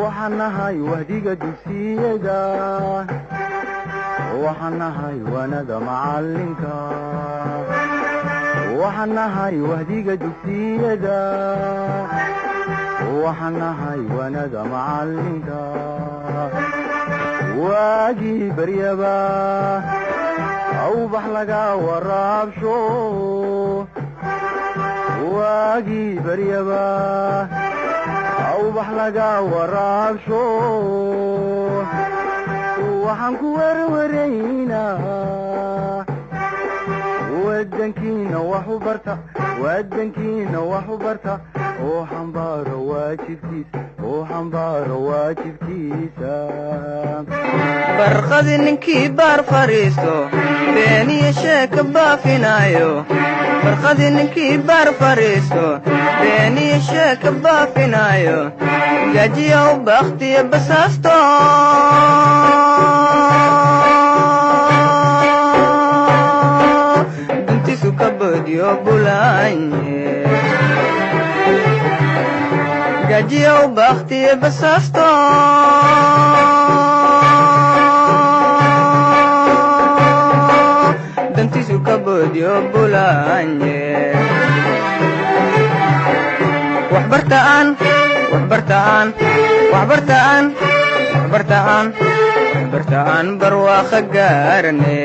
waxanahay wahdiga dugsiyada waxanahay wanada macalinka waxanahay wahdiga dugsiyada waxanahay wanada macalinka waagii baryaba awbax laga waraabsho waagii baryaba awbax laga waraabsho waxaan ku warwaraynaa wadankiina wax u barta wadankiina wax u barta oo xambaaro waajibkiisa barqadi ninkii baar fariisto beeniyo sheeka baafinaayo barqadi ninkii baar fariisto beeniyo sheeka baafinaayo gajiya u bakhtiyo basaasto duntisu ka boodiyo bulaanye gajiya u bakhtiyo basaasto dantisu ka boodiyo bulaanye waxbartaan barwaaqo gaarane